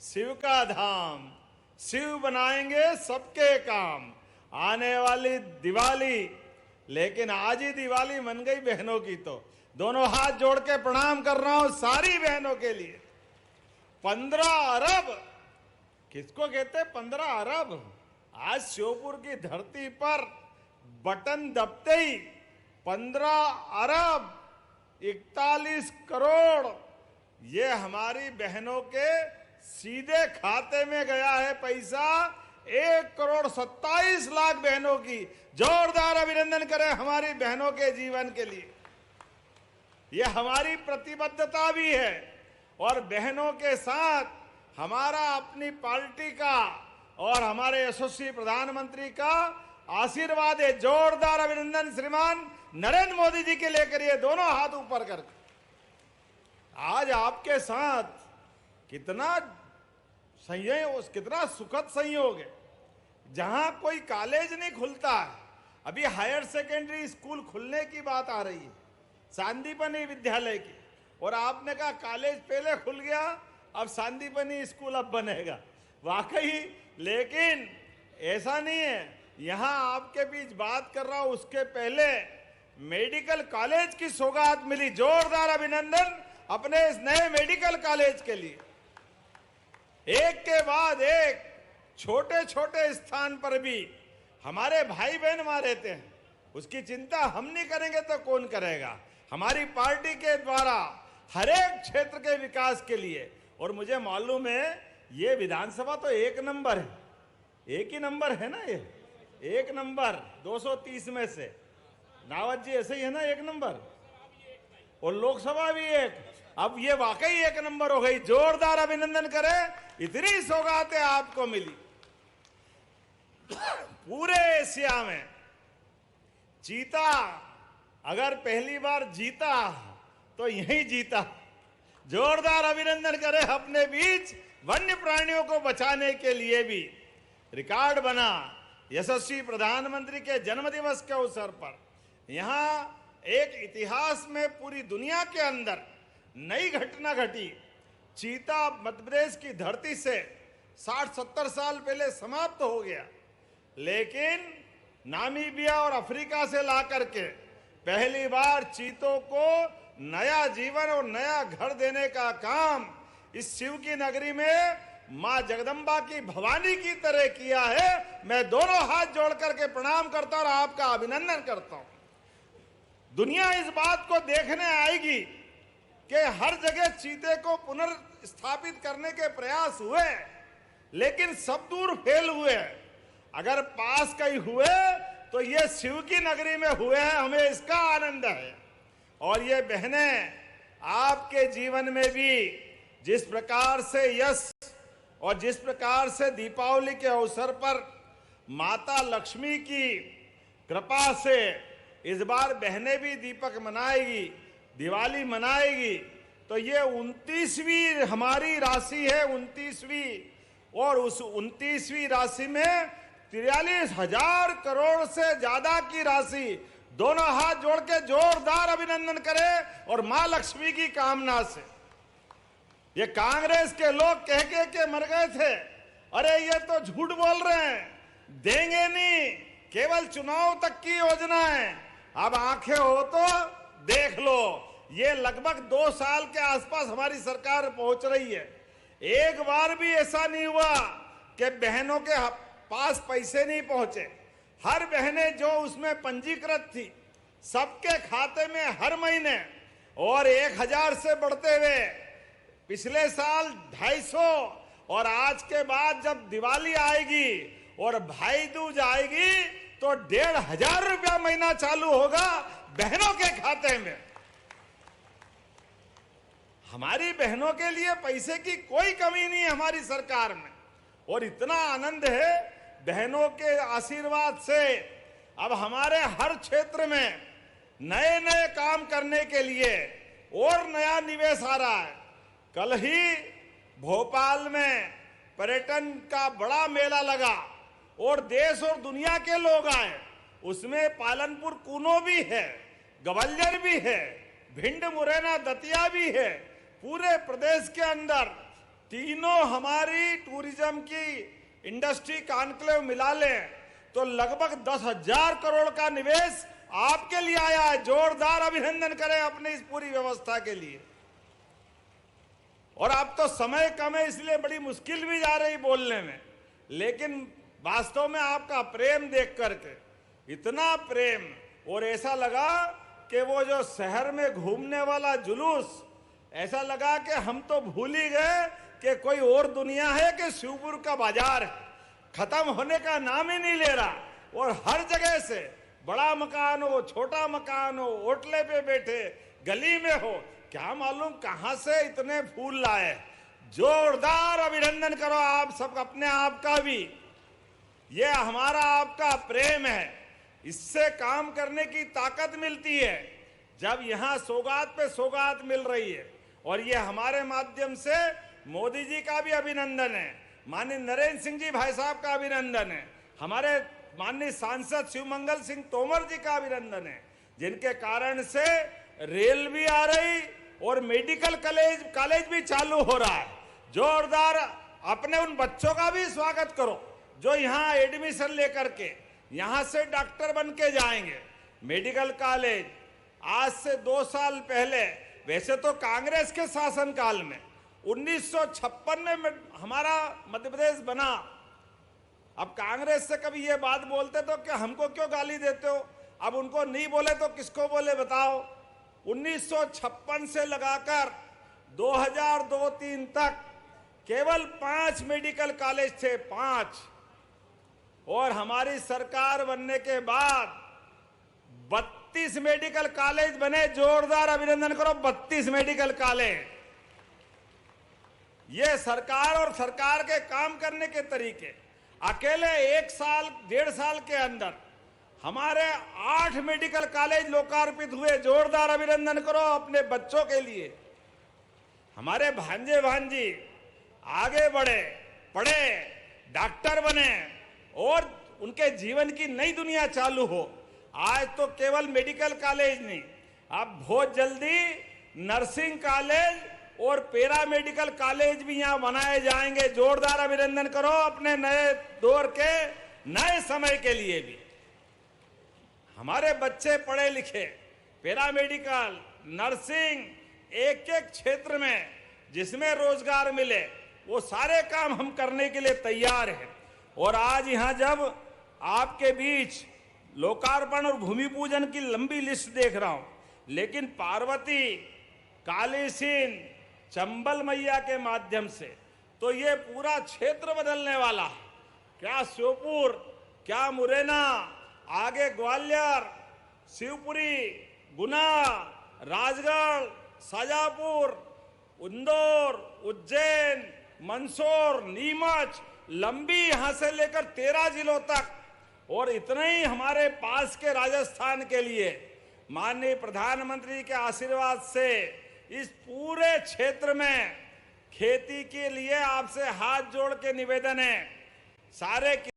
शिव का धाम, शिव बनाएंगे सबके काम। आने वाली दिवाली, लेकिन आज ही दिवाली मन गई बहनों की, तो दोनों हाथ जोड़ के प्रणाम कर रहा हूं सारी बहनों के लिए। 15 अरब किसको कहते हैं? 15 अरब। आज श्योपुर की धरती पर बटन दबते ही 15 अरब 41 करोड़ ये हमारी बहनों के सीधे खाते में गया है पैसा। 1 करोड़ 27 लाख बहनों की जोरदार अभिनंदन करें हमारी बहनों के जीवन के लिए। ये हमारी प्रतिबद्धता भी है और बहनों के साथ हमारा अपनी पार्टी का और हमारे यशस्वी प्रधानमंत्री का आशीर्वाद है। जोरदार अभिनंदन श्रीमान नरेंद्र मोदी जी के लेकर, ये दोनों हाथ ऊपर करके। आज आपके साथ कितना संयोग, कितना सुखद संयोग है। जहां कोई कॉलेज नहीं खुलता है, अभी हायर सेकेंडरी स्कूल खुलने की बात आ रही है, सांदीपनी विद्यालय की, और आपने कहा कॉलेज पहले खुल गया, अब सांदीपनी स्कूल अब बनेगा। वाकई, लेकिन ऐसा नहीं है। यहां आपके बीच बात कर रहा हूं, उसके पहले मेडिकल कॉलेज की सौगात मिली। जोरदार अभिनंदन अपने इस नए मेडिकल कॉलेज के लिए। एक के बाद एक छोटे छोटे स्थान पर भी हमारे भाई बहन वहां रहते हैं, उसकी चिंता हम नहीं करेंगे तो कौन करेगा? हमारी पार्टी के द्वारा हर एक क्षेत्र के विकास के लिए। और मुझे मालूम है ये विधानसभा तो 1 नंबर है, एक ही नंबर है ना, ये 1 नंबर 230 में से। नावत जी ऐसे ही है ना, 1 नंबर, और लोकसभा भी 1। अब ये वाकई 1 नंबर हो गई। जोरदार अभिनंदन करें, इतनी सौगातें आपको मिली। पूरे एशिया में चीता अगर पहली बार जीता तो यही जीता। जोरदार अभिनंदन करें। अपने बीच वन्य प्राणियों को बचाने के लिए भी रिकॉर्ड बना। यशस्वी प्रधानमंत्री के जन्मदिवस के अवसर पर यहां एक इतिहास में पूरी दुनिया के अंदर नई घटना घटी। चीता मध्य प्रदेश की धरती से 60-70 साल पहले समाप्त हो गया, लेकिन नामीबिया और अफ्रीका से ला करके पहली बार चीतों को नया जीवन और नया घर देने का काम इस शिव की नगरी में मां जगदंबा की भवानी की तरह किया है। मैं दोनों हाथ जोड़ करके प्रणाम करता हूं और आपका अभिनंदन करता हूं। दुनिया इस बात को देखने आएगी कि हर जगह चीते को पुनर्स्थापित करने के प्रयास हुए, लेकिन सब दूर फेल हुए। अगर पास कहीं हुए तो ये शिव की नगरी में हुए हैं, हमें इसका आनंद है। और ये बहनें आपके जीवन में भी जिस प्रकार से यश और जिस प्रकार से दीपावली के अवसर पर माता लक्ष्मी की कृपा से इस बार बहनें भी दीपक मनाएगी, दिवाली मनाएगी, तो ये 29वीं हमारी राशि है, 29वीं। और उस 29वीं राशि में 43,000 करोड़ से ज्यादा की राशि। दोनों हाथ जोड़ के जोरदार अभिनंदन करें और मां लक्ष्मी की कामना से। ये कांग्रेस के लोग कह के मर गए थे, अरे ये तो झूठ बोल रहे हैं, देंगे नहीं, केवल चुनाव तक की योजना है। अब आंखें हो तो देख लो, ये लगभग 2 साल के आसपास हमारी सरकार पहुंच रही है। एक बार भी ऐसा नहीं हुआ कि बहनों के पास पैसे नहीं पहुंचे। हर बहनें जो उसमें पंजीकृत थी, सबके खाते में हर महीने, और 1000 से बढ़ते हुए पिछले साल 250, और आज के बाद जब दिवाली आएगी और भाई दूज आएगी तो 1,500 रुपया महीना चालू होगा बहनों के खाते में। हमारी बहनों के लिए पैसे की कोई कमी नहीं है हमारी सरकार में, और इतना आनंद है बहनों के आशीर्वाद से। अब हमारे हर क्षेत्र में नए नए काम करने के लिए और नया निवेश आ रहा है। कल ही भोपाल में पर्यटन का बड़ा मेला लगा और देश और दुनिया के लोग आए। उसमें पालनपुर कूनो भी है, ग्वालियर भी है, भिंड मुरैना दतिया भी है। पूरे प्रदेश के अंदर तीनों हमारी टूरिज्म की इंडस्ट्री कॉन्क्लेव मिला लें तो लगभग 10,000 करोड़ का निवेश आपके लिए आया है। जोरदार अभिनंदन करें अपनी इस पूरी व्यवस्था के लिए। और अब तो समय कम है इसलिए बड़ी मुश्किल भी जा रही बोलने में, लेकिन वास्तव में आपका प्रेम देख करके, इतना प्रेम, और ऐसा लगा कि वो जो शहर में घूमने वाला जुलूस, ऐसा लगा कि हम तो भूल ही गए कि कोई और दुनिया है कि शिवपुर का बाजार है, खत्म होने का नाम ही नहीं ले रहा। और हर जगह से, बड़ा मकान हो, छोटा मकान हो, होटले पे बैठे, गली में हो, क्या मालूम कहां से इतने फूल लाए। जोरदार अभिनंदन करो आप सब अपने आप का भी। ये हमारा आपका प्रेम है, इससे काम करने की ताकत मिलती है जब यहां सौगात पे सौगात मिल रही है। और ये हमारे माध्यम से मोदी जी का भी अभिनंदन है, माननीय नरेंद्र सिंह जी भाई साहब का अभिनंदन है, हमारे माननीय सांसद शिवमंगल सिंह तोमर जी का अभिनंदन है, जिनके कारण से रेल भी आ रही और मेडिकल कॉलेज भी चालू हो रहा है। जोरदार अपने उन बच्चों का भी स्वागत करो जो यहाँ एडमिशन लेकर के यहाँ से डॉक्टर बन के जाएंगे। मेडिकल कॉलेज आज से 2 साल पहले, वैसे तो कांग्रेस के शासनकाल में 1956 में हमारा मध्य प्रदेश बना। अब कांग्रेस से कभी ये बात बोलते तो क्या हमको क्यों गाली देते हो, अब उनको नहीं बोले तो किसको बोले बताओ। 1956 से लगाकर 2002-03 तक केवल 5 मेडिकल कॉलेज थे, 5। और हमारी सरकार बनने के बाद 32 मेडिकल कॉलेज बने। जोरदार अभिनंदन करो, 32 मेडिकल कॉलेज। ये सरकार और सरकार के काम करने के तरीके। अकेले 1 साल 1.5 साल के अंदर हमारे 8 मेडिकल कॉलेज लोकार्पित हुए। जोरदार अभिनंदन करो अपने बच्चों के लिए। हमारे भांजे भांजी आगे बढ़े, पढ़े, डॉक्टर बने और उनके जीवन की नई दुनिया चालू हो। आज तो केवल मेडिकल कॉलेज नहीं, अब बहुत जल्दी नर्सिंग कॉलेज और पैरा मेडिकल कॉलेज भी यहां बनाए जाएंगे। जोरदार अभिनंदन करो अपने नए दौर के नए समय के लिए भी। हमारे बच्चे पढ़े लिखे, पैरा मेडिकल, नर्सिंग, एक क्षेत्र में जिसमें रोजगार मिले वो सारे काम हम करने के लिए तैयार हैं। और आज यहां जब आपके बीच लोकार्पण और भूमि पूजन की लंबी लिस्ट देख रहा हूं, लेकिन पार्वती, कालीसिंह, चंबल मैया के माध्यम से तो ये पूरा क्षेत्र बदलने वाला है। क्या श्योपुर, क्या मुरैना, आगे ग्वालियर, शिवपुरी, गुना, राजगढ़, शाजापुर, इंदौर, उज्जैन, मंदसौर, नीमच, लंबी यहां से लेकर 13 जिलों तक। और इतना ही हमारे पास के राजस्थान के लिए माननीय प्रधानमंत्री के आशीर्वाद से इस पूरे क्षेत्र में खेती के लिए आपसे हाथ जोड़ के निवेदन है, सारे